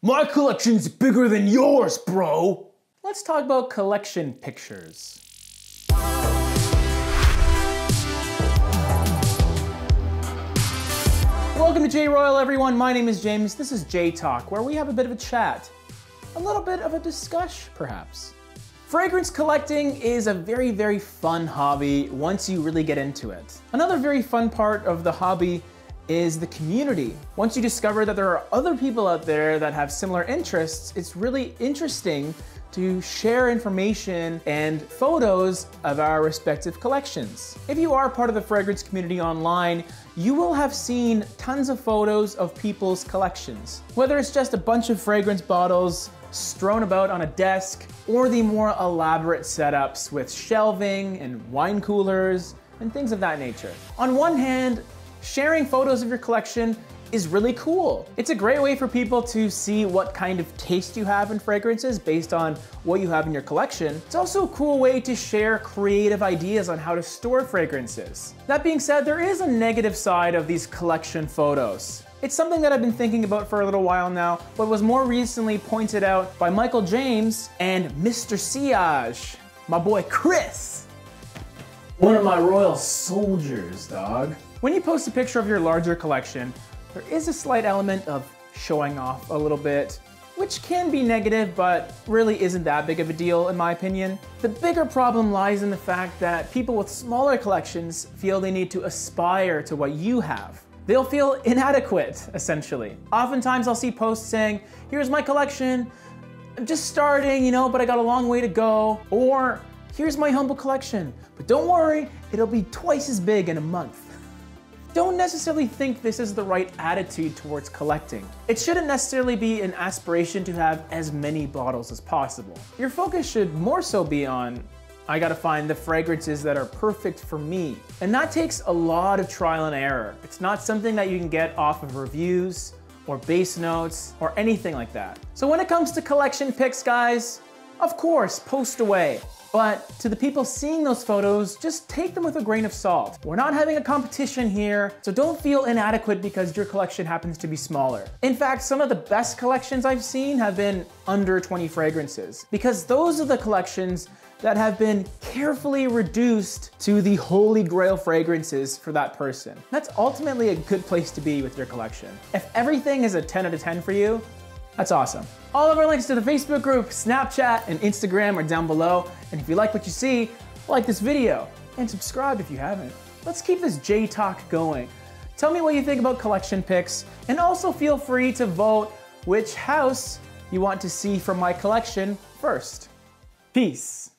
My collection's bigger than yours, bro. Let's talk about collection pictures. Welcome to J-ROYL, everyone. My name is James. This is J-Talk, where we have a bit of a chat. A little bit of a discussion, perhaps. Fragrance collecting is a very, very fun hobby once you really get into it. Another very fun part of the hobby is the community. Once you discover that there are other people out there that have similar interests, it's really interesting to share information and photos of our respective collections. If you are part of the fragrance community online, you will have seen tons of photos of people's collections. Whether it's just a bunch of fragrance bottles strewn about on a desk, or the more elaborate setups with shelving and wine coolers and things of that nature. On one hand, sharing photos of your collection is really cool. It's a great way for people to see what kind of taste you have in fragrances based on what you have in your collection. It's also a cool way to share creative ideas on how to store fragrances. That being said, there is a negative side of these collection photos. It's something that I've been thinking about for a little while now, but was more recently pointed out by Michael James and Mr. Siage, my boy Chris. One of my royal soldiers, dog. When you post a picture of your larger collection, there is a slight element of showing off a little bit, which can be negative, but really isn't that big of a deal in my opinion. The bigger problem lies in the fact that people with smaller collections feel they need to aspire to what you have. They'll feel inadequate, essentially. Oftentimes I'll see posts saying, here's my collection, I'm just starting, but I got a long way to go. Or, here's my humble collection, but don't worry, it'll be twice as big in a month. Don't necessarily think this is the right attitude towards collecting. It shouldn't necessarily be an aspiration to have as many bottles as possible. Your focus should more so be on, I gotta find the fragrances that are perfect for me. And that takes a lot of trial and error. It's not something that you can get off of reviews or base notes or anything like that. So when it comes to collection pics, guys, of course, post away. But to the people seeing those photos, just take them with a grain of salt. We're not having a competition here, so don't feel inadequate because your collection happens to be smaller. In fact, some of the best collections I've seen have been under 20 fragrances, because those are the collections that have been carefully reduced to the holy grail fragrances for that person. That's ultimately a good place to be with your collection. If everything is a 10 out of 10 for you, that's awesome. All of our links to the Facebook group, Snapchat, and Instagram are down below. And if you like what you see, like this video and subscribe if you haven't. Let's keep this J-Talk going. Tell me what you think about collection pics, and also feel free to vote which house you want to see from my collection first. Peace.